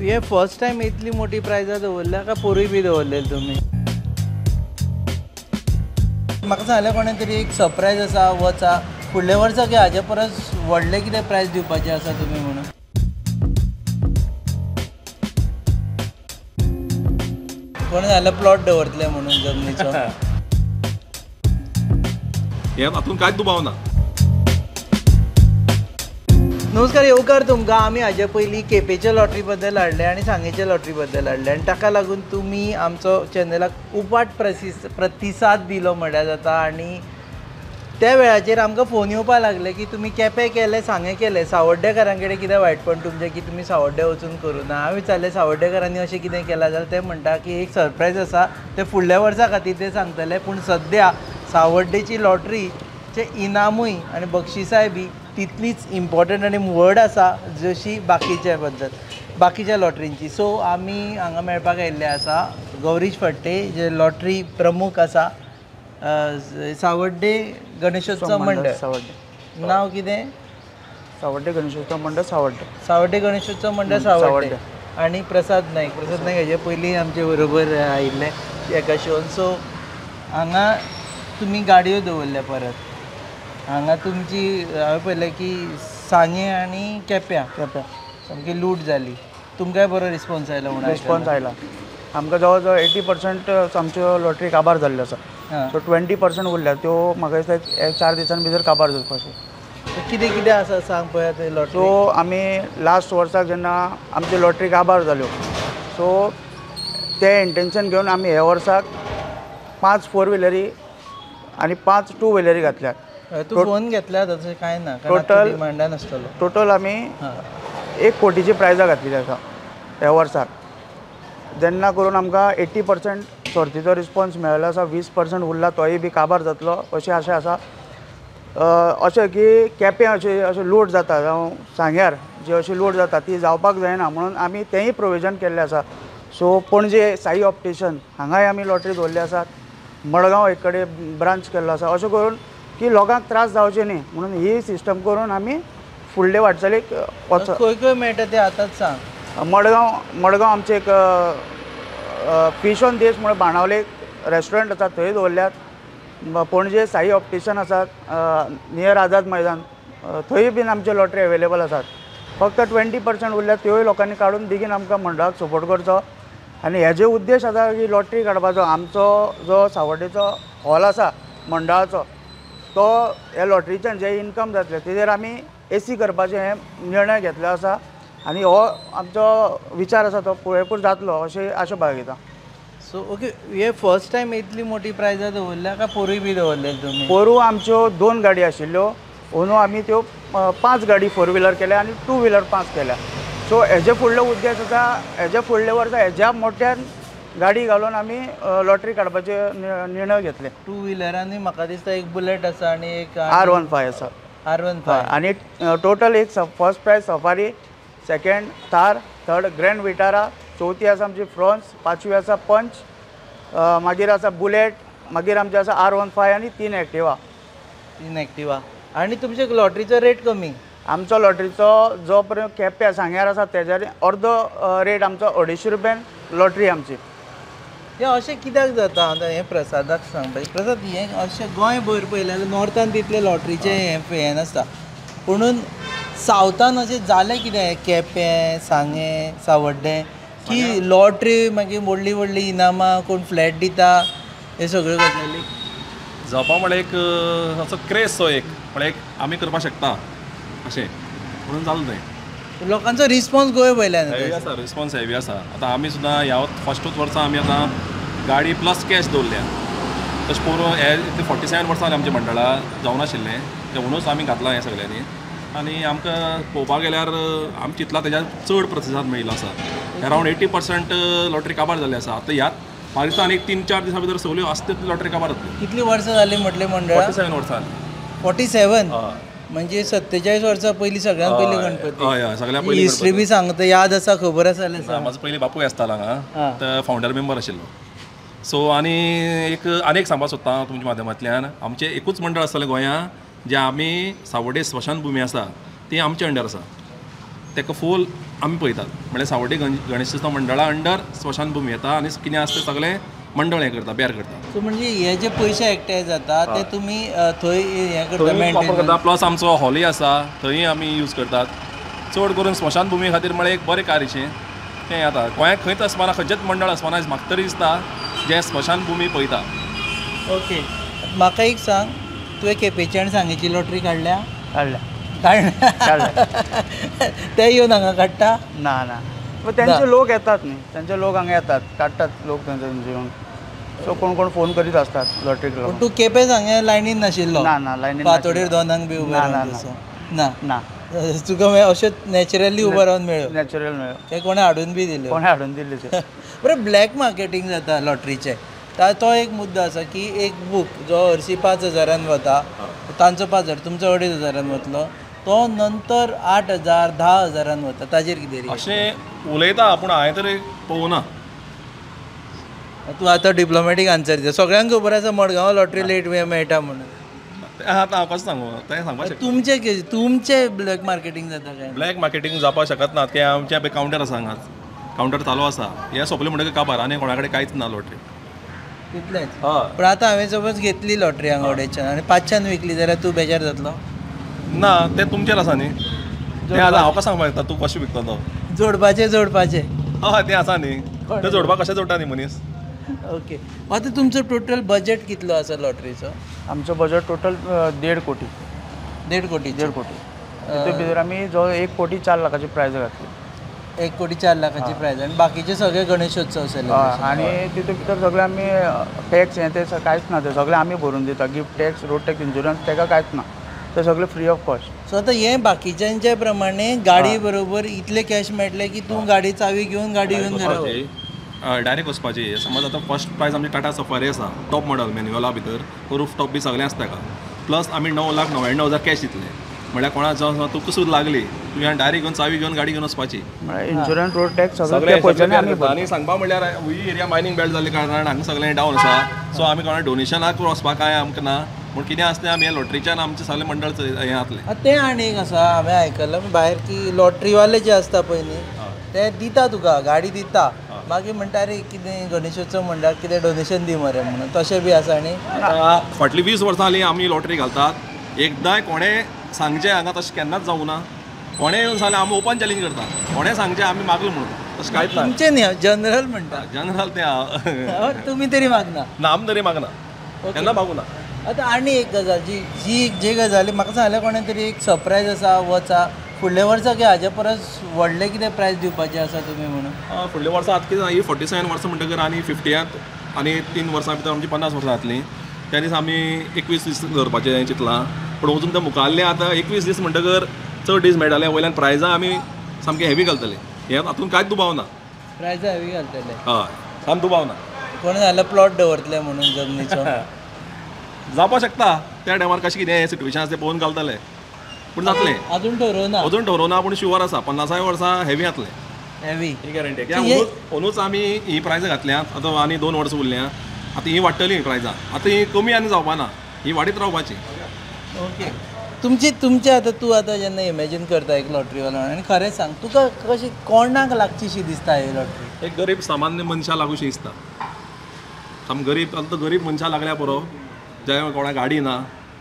हे first time इतली मोठी प्रायझां दवरल्या का पोरूय बी दवरलेली तुमी? म्हाका सांगलें कोणें तरी एक सरप्रायज आसा वचा फुडल्या वर्सा की हाजे परस व्हडलें कितें प्रायज दिवपाचें आसा तुमी म्हणून. कोण जाल्यार प्लॉट दवरतले म्हणून जमनीचो. हे हातून कांयच दुबाव ना. नमस्कार, येवकार तुमकां. आमी हाजे पयलीं केपेच्या लॉटरी बद्दल हाडले आनी सांगेच्या लॉटरी बद्दल हाडले आनी ताका लागून तुमी आमचो चॅनलाक उपाट प्रतिसाद दिलो म्हळ्यार जाता. आनी त्या वेळाचेर आमकां फोन येवपाक लागले की तुमी केपें केलें, सांगे केलें, सावड्डेकारां कडेन कितें वायटपण तुमचें की तुमी सावड्डे वचून करूं ना. हांवें विचारलें सावड्डेकारांनी अशें कितें केलां जाल्यार ते म्हणटा की एक सरप्रायज आसा, ते फुडल्या वर्सा खातीर ते सांगतले. पूण सद्या सावड्डेची लॉटरीचे इनामूय आनी बक्षिसाय बी तितलीच इम्पॉर्टंट आनी व्हड आसा जशी बाकीच्या लॉटरींची. सो आमी हांगा मेळपाक आयिल्ले आसा गौरीश फडते जे लॉटरी प्रमुख आसा सावड्डे गणेशोत्सव मंडळ. नाव कितें? सावड्डे गणेशोत्सव मंडळ सावड्डे. सावड्डे गणेशोत्सव मंडळ सावड्डे. आनी प्रसाद नायक हेजे पयलीं आमचे बरोबर आयिल्ले एका शोन. सो हांगा तुमी गाडयो दवरल्या परत. हांगा तुमची हांवें पळयलें की सांगे आनी केप्यां सामकी लूट जाली. तुमकांय बरो रिस्पॉन्स आयलो म्हणून? रिस्पॉन्स आयला. आमकां जवळ जवळ 80% आमच्यो लॉटरी काबार जाल्ल्यो आसा. सो 20% उरल्या त्यो म्हाका दिसता 4 दिसां भितर काबार जावपाच्यो. कितें कितें आसा सांग पळया ते लॉटरी. सो आमी लास्ट वर्साक जेन्ना आमच्यो लॉटरी काबार जाल्यो सो ते इंटेंशन घेवन आमी हे वर्साक 5 4 व्हिलरी आनी 5 2 व्हिलरी घातल्यात. तूं फोन घेतल्या तशें कांय ना, टोटल डिमांडान आसतलो. टोटल आमी 1 कोटीची प्रायजां घातलेली आसा ह्या वर्साक. जेन्ना करून आमकां 80% सर्तीचो रिस्पॉन्स मेळ्ळो आसा. 20% उरला तोय बी काबार जातलो अशी आशा आसा. अशें की केपें अशें लूट जाता जावं सांग्यार जी अशी लूट जाता ती जावपाक जायना म्हणून आमी तेंय प्रोविजन केल्लें आसा. सो पणजे साई ऑप्टिशन हांगाय आमी लॉटरी दवरल्ली आसात. मडगांव एक कडेन ब्रांच केल्लो आसा. अशें करून की लोकांक त्रास जावचे न्ही म्हणून ही सिस्टम करून आमी फुडले वाटचालीक वचप. खंय खंय मेळटा ते आतांच सांग. मडगांव आमचे एक फिश ऑन देश म्हणून बाणावले रेस्टॉरंट आसा थंय दवरल्यात. पणजे साई ऑप्टिशन आसात नियर आझाद मैदान थंय बीन आमचे लॉटरी अवेलेबल आसात. फक्त 20% उरल्यात त्योय लोकांनी काडून बेगीन आमकां मंडळाक सपोर्ट करचो. आनी हेजे उद्देश आसा की लॉटरी काडपाचो. आमचो जो सावड्डेचो हॉल आसा मंडळाचो तो ह्या लॉटरीच्यान जे इनकम जातले तेजेर आमी AC करपाचें हे निर्णय घेतलो आसा. आनी हो आमचो विचार आसा तो पुरेपूर जातलो अशें आशा बाळगिता. सो ओके, हे फर्स्ट टायम इतली मोठी प्रायझां दवरल्या का पोरूय बी दवरलेली तुमी? पोरू आमच्यो 2 गाडी आशिल्ल्यो. अंदू आमी त्यो 5 गाडी 4 व्हिलर केल्या आनी 2 व्हिलर 5 केल्या. सो हेजे फुडलो उद्देश आसा हेजे फुडले वर्सा हेज्या मोठ्यान गाडी घालून आमी लॉटरी काडपाचे निर्णय घेतले. 2 व्हिलरांनी म्हाका दिसता एक बुलेट आसा आनी एक R15 आसा. R15 आनी टोटल एक first prize Safari, second Thar, third Grand Vitara, चवथी आसा आमची फ्रॉन्स, 5वी आसा पंच, मागीर आसा बुलेट, मागीर आमचे आसा R15 आनी 3 एक्टिवा. आनी तुमचे लॉटरीचो रेट कमी? आमचो लॉटरीचो जो पर्यंत केप्यां सांग्यार आसा तेज्या अर्दो रेट आमचो 250 रुपयान लॉटरी आमची. हें अशें कित्याक जाता? आतां हें प्रसादाक सांगता. प्रसाद हें अशें गोंयभर पळयलें जाल्यार नॉर्थान तितले लॉटरीचें हें नासता. पुणून सावथान अशें जालें कितें केपें सांगे सावड्डे की लॉटरी मागीर व्हडली व्हडली इनामां कोण फ्लॅट दिता हे सगळ्यो गजाली जावपा म्हळ्यार एक असो क्रेज सो एक म्हळ्यार एक आमी करपाक शकता अशें म्हणून जालें थंय. लोकांचो रिस्पॉन्स गोंय वयल्यान हेवी आसा. रिस्पॉन्स हेवी आसा. आतां आमी सुद्दां ह्या फस्टूच वर्सा आमी आतां गाडी प्लस कॅश दवरल्या. तशें पळोवन हे 47 वर्सां जालीं आमच्या मंडळा जावं नाशिल्लें तें म्हणूनच आमी घातलां हें सगळ्यांनी. आनी आमकां पळोवपाक गेल्यार आमी चिंतलां तेज्या चड प्रतिसाद मेळिल्लो आसा. अरावंड 80% लॉटरी काबार जाल्ली आसा. आतां ह्यात म्हाका दिसता आनी 3-4 दिसां भितर सगळ्यो आसता तितल्यो लॉटरी काबार जातल्यो. कितलीं वर्सां जालीं म्हटलें मंडळ? 47 वर्सां. 47 म्हणजे 47 वर्सां पयलीं सगळ्यान पयलीं गणपती. हय सगळ्यान पयलीं हिस्ट्री बी सांगता याद आसा, खबर आसा जाल्यार? म्हाजो पयलीं बापूय आसतालो हांगा, तो फावंडर मेंबर आशिल्लो. सो आनी एक सांगपाक सोदतां तुमच्या माध्यमांतल्यान आमचें एकूच मंडळ आसतलें गोंयांत जें आमी सावड्डे स्मशान भुमी आसा ती आमच्या अंडर आसा. ताका फूल आमी पळयतात. म्हणल्यार सावड्डे गणेशोत्सव मंडळा अंडर स्मशानभूमी येता आनी कितें आसता तें सगळें मंडळ हें करता, बेर करता. सो म्हणजे हे जे पयशे एकठांय जाता ते तुमी थंय हें करता, थंय मेंटेन वापर करता. प्लस आमचो हॉलूय आसा, थंय आमी यूज करतात. चड करून स्मशानभुमी खातीर म्हळ्यार एक बरें कार्यशें तें आता गोंयांत खंयच आसपाना, खंयचेंच मंडळ आसपाना म्हाका तरी दिसता जे स्मशानभुमी पळयता. ओके, म्हाका एक सांग, तुवें केपेंची आनी सांगेची लॉटरी काडल्या? काढल्या ते येवन हांगा काडटा? ना ना, त्यांचे लोक येतात न्ही, त्यांचे लोक हांगा येतात, काडटात लोक त्यांचे येवन. सो कोण कोण फोन करीत असतात लॉटरीक लागून. तूं केपें सांगे लायनीन नाशिल्लो? ना ना, लायनीन फातोडेर दोनांक बी उबो ना, रावन ना, तसो? ना ना, तुका अशें नॅचरली उबो रावन मेळ्यो? नॅचरल मेळ्यो, ते कोणें हाडून बी दिल्यो? कोणें हाडून दिल्ले ते. बरें, ब्लॅक मार्केटींग जाता लॉटरीचें. तो एक मुद्दो आसा की एक बूक जो हरशीं 5,000 वता, तांचो 5,000, तुमचो 2,500 वतलो, तो नंतर 8,000 10,000 वता. ताजेर कितें अशें उलयता, पूण हांवें तरी पळोवना. तूं आतां डिप्लोमॅटीक आन्सर दिता. सगळ्यांक खबर आसा मडगांव लॉटरी लेट मेळटा म्हणून. आतां हांव कशें सांगू, तें सांगपाक शकता. तुमचे ब्लॅक मार्केटींग जाता काय? ब्लॅक मार्केटींग जावपाक शकत ना. ते आमचे पळय कावंटर आसा हांगा, कावंटर चालू आसा. हे सोंपले म्हणटकीर काबार, आनी कोणा कडेन कांयच ना लॉटरी. तितलेंच? हय. पण आतां हांवें सपोज घेतली लॉटरी हांगा वडेच्यान आनी 500 विकली जाल्यार तूं बेजार जातलो? ना, तें तुमचेर आसा न्ही. तें आतां हांव कशें सांगपाक शकता तूं कशें विकता तो? जोडपाचें हय, तें आसा न्ही. तें जोडपाक कशें जोडटा न्ही मनीस. ओके. आतां तुमचो टोटल बजेट कितलो आसा लॉटरीचो? आमचो बजेट टोटल 1.5 कोटी. 1.5 कोटी? 1.5 कोटी. तितूंत भितर आमी जो 1 कोटी 4 लाखाची प्रायज घातली. 1 कोटी 4 लाखाची प्रायज आनी बाकीचे सगळे गणेशोत्सव सेलिब्रेशन? आनी तितूंत भितर सगळे आमी टॅक्स हें तें कांयच ना, तें सगळें आमी भरून दिता. Gift tax, road tax, insurance, ताका कांयच ना, तें सगळें फ्री ऑफ कॉस्ट. सो आतां हें बाकीच्यांच्या प्रमाणे गाडी बरोबर इतले कॅश मेळटले की तूं गाडी चावी घेवन गाडी घेवन घरा वच? डायरेक्ट वचपाची. समज आतां फर्स्ट प्रायज आमची टाटा सफारी आसा, टॉप मॉडल मॅन्युअला भितर, रूफ टॉप बी सगळें आसता ताका. प्लस आमी 9,99,000 कॅश दितले. म्हळ्यार कोणाचो तुका सुद्दां लागली, तुवें डायरेक्ट घेवन चावी घेवन गाडी घेवन वचपाची. म्हळ्यार इन्शुरन्स, रोड टॅक्स सगळें पयशांनी आमी भरता. आनी सांगपा म्हणल्यार ही एरिया मायनींग बेल्ट जाल्ले कारणान हांगा सगळें डावन आसा. सो आमी कोणा डोनेशनाक वचपाक कांय आमकां ना. पूण कितें आसता आमी हे लॉटरीच्यान आमचे सगळे मंडळ हें जातलें. तें आनी एक आसा, हांवें आयकलां भायर की लॉटरीवाले जे आसता पळय न्ही, ते दिता तुका गाडी दिता, मागीर म्हणटा अरे कितें गणेशोत्सव मंडळाक कितें डोनेशन दी मरे म्हणून, तशें बी आसा न्ही? फाटलीं 20 वर्सां जालीं आमी लॉटरी घालतात. एकदांय कोणें सांगचें हांगा तशें केन्नाच जावं ना. कोणें येवन सांगलें आमी ओपन चॅलेंज करता, कोणें सांगचें आमी मागलो म्हणून, तशें कांयच ना. तुमचें न्ही, जनरल म्हणटा. जनरल तें तुमी तरी मागना? ना, आमी तरी मागना, केन्ना मागूं ना. आतां आनी एक गजाल जी गजाली म्हाका सांगलें कोणें तरी, एक सरप्रायज आसा, वचा फुडल्या वर्सा की हाजे परस व्हडलें कितें प्रायज दिवपाचें आसा तुमी म्हणून? फुडल्या वर्सा आतां कितें ही 47 वर्सां म्हणटकीर आनी 50th आनी 3 वर्सां भितर आमची 50 वर्सां जातलीं. त्या दीस आमी 21 दीस धरपाचें चिंतलां. पूण अजून तें मुखाल्लें आतां 21 दीस म्हणटकर चड दीस मेळटाले. वयल्यान प्रायजां आमी सामकें हेवी घालतले. हें हातूंत कांयच दुबाव ना. प्रायजां हेवी घालतले? हय, साम दुबाव ना. कोणें जाल्यार प्लॉट दवरतले म्हणून जमनीचो? जावपाक शकता. त्या टायमार कशें कितें सिट्युएशन आसा तें पळोवन घालतले. पूण जातलें. अजून ठरवना? अजून ठरवना, पूण शुअर आसा 50 वर्सां हेवी जातलें. हेवी? ही गॅरंटी. अंदूच आमी ही प्रायजां घातल्यात. आतां आनी 2 वर्सां उरल्यां. आतां ही वाडटलीं प्रायजां. आतां ही कमी आनी जावपा ना, ही वाडीत रावपाची. ओके. तुमचे आतां तूं आतां जेन्ना इमॅजीन करता एक लॉटरीवालो आनी खरें सांग, तुका कशी कोणाक लागचीशी दिसता ही लॉटरी? एक गरीब सामान्य मनशाक लागूशी दिसता. साम गरीब गरीब मनशाक लागल्या पुरो, जे कोणाक गाडी ना,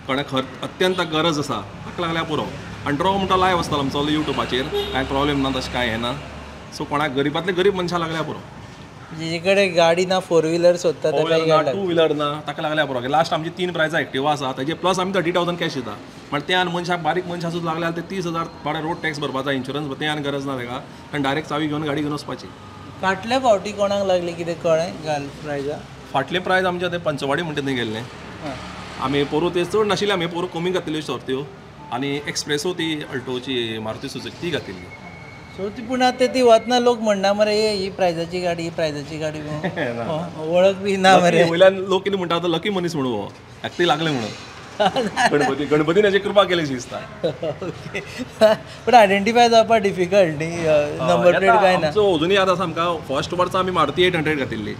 कोणाक अत्यंत गरज आसा, ताका लागल्या पुरो. आनी ड्रॉ म्हणटा लायव्ह आसतलो आमचो युट्यूबाचेर, कांय प्रॉब्लेम ना, तशें कांय हें ना. सो कोणाक गरीबांतले गरीब मनशाक लागल्या पुरो. जे कडेन गाडी ना, 4 व्हिलर सोदता ताका 2 व्हिलर ना, ताका लागल्या पुरो. लास्ट आमची 3 प्रायजां एक्टिवा आसा, ताजे प्लस आमी 30,000 कॅश दिता. म्हण तें आनी मनशाक बारीक मनशाक सुद्दां लागल्यार ते 30,000 भाडे रोड टॅक्स भरपाचो, इन्शुरन्स तें आनी गरज ना ताका. आनी डायरेक्ट चावी घेवन गाडी घेवन वचपाची. फाटल्या फावटी कोणाक लागली कितें कळ्ळें घाल प्रायजां? फाटले प्रायज आमचे ते पंचवाडी म्हणटा थंय गेल्ले. आमी पोरू ते चड नाशिल्ले, आमी पोरू कमी घातिल्ल्यो सर्त्यो. आनी एक्सप्रेसो ती अल्टोची मारुती सुझुकी ती घातिल्ली. सो ती पूण आतां ती वतना लोक म्हणना मरे ही प्रायजाची गाडी, ही प्रायजाची गाडी, वळख बी ना मरे. वयल्यान लोक कितें म्हणटा, लकी मनीस म्हणून हो, एकटे लागले म्हणून. गणपतीन हेजी कृपा केली दिसता. पण आयडेंटिफाय जावपाक डिफिकल्ट न्ही, नंबर प्लेट काय ना. सो अजुनूय आतां सामका फर्स्ट वर्सा आमी मारुती 800 घातिल्ली.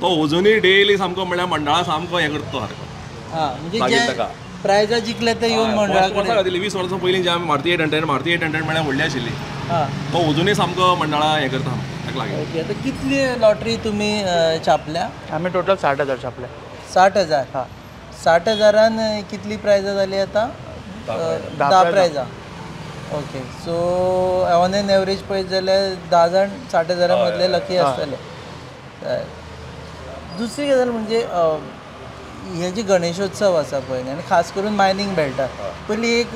तो अजुनूय डेली सामको म्हणल्यार मंडळा सामको हें करता तो सारको. म्हणजे जे प्रायजां जिखले ते येवन मंडळा कडेन घातिल्ली. 20 वर्सां पयलीं जे आमी मारुती 800 म्हळ्यार व्हडली आशिल्ली. हां तो अजुनूय सामको मंडळा हें करता ताका लागून. ओके. आता कितली लॉटरी तुमी छापल्या? आम्ही टोटल 60,000 छापल्या. 60,000. हां 60,000 कितली प्रायजां जाली आतां? 10 प्रायजां. Okay. So on an average पळयत जाल्यार 10 जाण 60,000 मदले लकी आसतले. दुसरी गजाल म्हणजे हे जे गणेशोत्सव आसा पळय आनी खास करून मायनींग बेल्टार पयलीं एक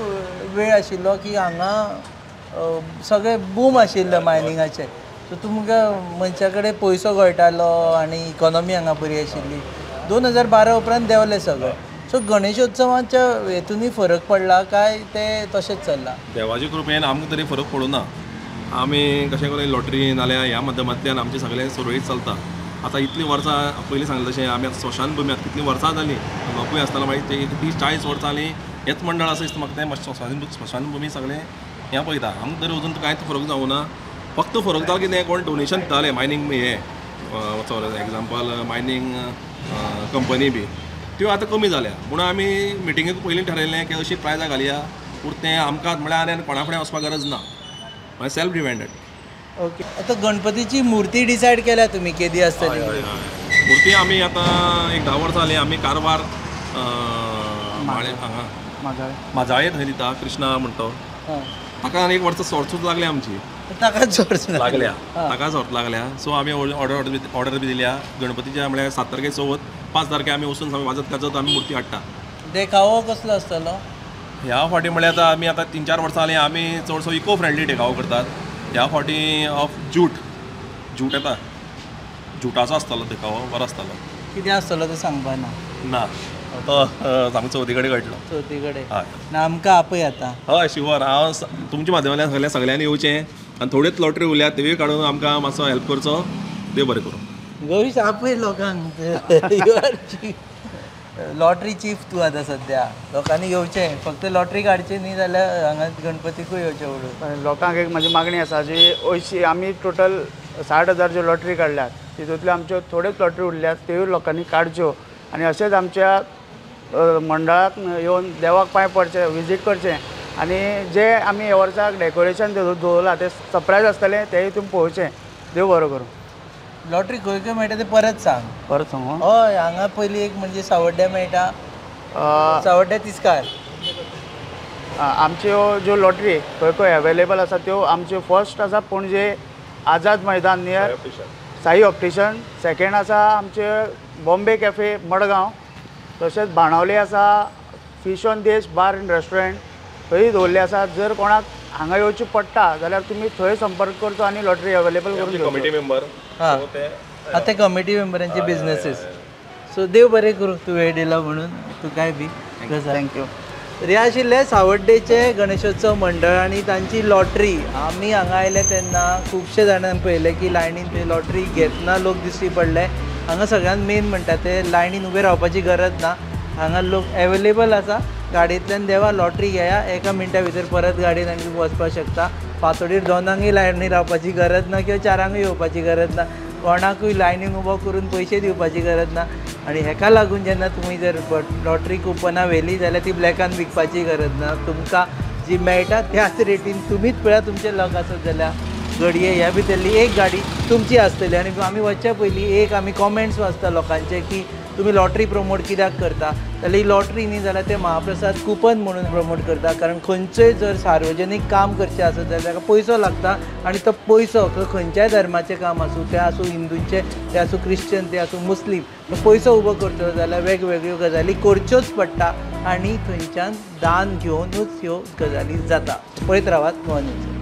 वेळ आशिल्लो की हांगा सगळें बूम आशिल्लें मायनिंगाचें. सो तुमकां मनशा कडेन पयसो गळटालो आनी इकॉनॉमी हांगा बरी आशिल्ली. 2012 उपरांत देंवलें सगळें. सो गणेशोत्सवाच्या हेतूनय फरक पडला काय ते तशेंच चल्लां? देवाचे कृपेन आमकां तरी फरक पडूना. आमी कशें करून लॉटरी नाल्यार ह्या माध्यमांतल्यान आमचें सगळें सुरळीत चलता. आतां इतलीं वर्सां पयलीं सांगलें तशें आमी आतां स्मशान भुमी आतां कितलीं वर्सां जालीं लोकूय आसतालो मागीर ते 30-40 वर्सां जालीं हेंच मंडळ आसा दिसता म्हाका तें स्मशान भुमी सगळें हें पळयता. आमकां तरी अजून कांयच फरक जावं ना. फक्त फरक जालो कितें कोण डोनेशन दिताले मायनींग हें फॉर एग्जाम्पल मायनींग कंपनी बी त्यो आतां कमी जाल्या. पूण आमी मिटिंगेक पयलीं थारायलें की अशी प्रायजां घालया उरतें आमकां म्हळ्यार आनी कोणा फुडें वचपाक गरज ना. मागीर सेल्फ डिपेंडंट. ओके. आतां गणपतीची मुर्ती डिसायड केल्या तुमी केदी आसतली? मुर्ती आमी आतां एक 10 वर्सां जालीं आमी कारवार हांगा माजाळे थंय दिता कृष्णा म्हणटा तो. ताका आनी एक वर्स सोर्सूच लागल्या आमची. ताकाच सोर्स लागल्या ताका सोर्स लागल्या. सो आमी ऑर्डर बी दिल्या गणपतीच्या म्हळ्यार 7 तारखेक चवथ 5 तारखेक आमी वचून वाजत गाजत आमी मुर्ती हाडटा. देखावो कसलो आसतलो? ह्या फावटी म्हळ्यार आतां आमी आतां 3-4 वर्सां जालीं आमी चडसो इको फ्रेंडली देखावो करतात. ह्या फावटी ऑफ जूट येता जुटाचो आसतलो देखावो बरो आसतलो. कितें आसतलो तें सांगपा ना तो सामको चवथी कडेन कळटलो. चवथी कडेन हय ना आमकां आपय आतां. हय शुवर. हांव तुमच्या माध्यमांतल्यान सगळ्यांनी येवचें आनी थोड्योच लॉटरी उरल्यात तेवूय काडून आमकां मातसो हेल्प करचो. देव बरें करूं. गौरीश आपय लोकांक. लॉटरी चीफ तूं आतां सद्या. लोकांनी येवचें फक्त लॉटरी काडची न्ही जाल्यार हांगा गणपतीकूय येवचें उडून. लोकांक एक म्हजी मागणी आसा जी अयशी आमी टोटल 60,000 ज्यो लॉटरी काडल्यात तितूंतल्यो आमच्यो थोड्योच लॉटरी उरल्यात त्योय लोकांनी काडच्यो आनी अशेंच आमच्या मंडळाक येवन देवाक पांय पडचें विजीट करचें आनी जे आमी ह्या वर्साक डेकोरेशन दवरलां तें सरप्रायज आसतलें तेंय तुमी पळोवचें. देव बरो करूं. लॉटरी खंय खंय मेळटा तें परत सांग. परत सांगू? हय हांगा पयलीं एक म्हणजे सावड्ड्या मेळटा. सावड्ड्या तिस्कार आमच्यो ज्यो लॉटरी खंय खंय अवेलेबल आसा त्यो आमच्यो फर्स्ट आसा पणजे आझाद मैदान नियर साई ऑप्टिशन. सेकेंड आसा आमचे बॉम्बे कॅफे मडगांव. तशेंच बाणावले आसा फिश ऑन देश बार एंड रेस्टॉरंट थंय दवरले आसा. जर कोणाक हांगा येवचें पडटा जाल्यार तुमी थंय संपर्क करचो आनी लॉटरी अवेलेबल करून घेवचो. कमिटी मेंबर आतां कमिटी मेंबरांचे बिजनेसीस. सो देव बरें करूं तूं वेळ दिला म्हणून तुकाय बी. थँक्यू. तर हे आशिल्ले सावड्डेचे गणेशोत्सव मंडळ आनी तांची लॉटरी. आमी हांगा आयले तेन्ना खुबशे जाणांनी पळयलें की लायनीन थंय लॉटरी घेतना लोक दिश्टी पडले. हांगा सगळ्यान मेन म्हणटा ते लायनीन उबे रावपाची गरज ना. हांगा लोक एवेलेबल आसा. गाडयेंतल्यान देवा लॉटरी घेया 1 मिनटा भितर परत गाडयेन आनी वचपाक शकता. फांतोडेर 2 लायनी रावपाची गरज ना किंवा 4 येवपाची गरज ना. कोणाकूय लायनीन उबो करून पयशे दिवपाची गरज ना. आनी हेका लागून जेन्ना तुमी जर लॉटरी कुपनां व्हेली जाल्यार ती ब्लॅकान विकपाची गरज ना. तुमकां जी मेळटा त्याच रेटीन तुमीच पळया तुमचें लक आसत जाल्यार घडये ह्या भितरली एक गाडी तुमची आसतली. आनी आमी वचच्या पयलीं एक आमी कॉमेंट्स वाचता लोकांचे की तुमी लॉटरी प्रमोट कित्याक करता जाल्यार ही लॉटरी न्ही जाल्यार ते महाप्रसाद कुपन म्हणून प्रमोट करता. कारण खंयचेंय जर सार्वजनीक काम करचें आसत जाल्यार ताका पयसो लागता आनी तो पयसो खंयच्याय धर्माचें काम आसूं तें आसूं हिंदूंचें तें आसूं क्रिश्चन तें आसूं मुस्लीम तो पयसो उबो करचो जाल्यार वेगवेगळ्यो गजाली करच्योच पडटा आनी थंयच्यान दान घेवनूच ह्यो गजाली जाता. पळयत रावात गोवा न्यूज.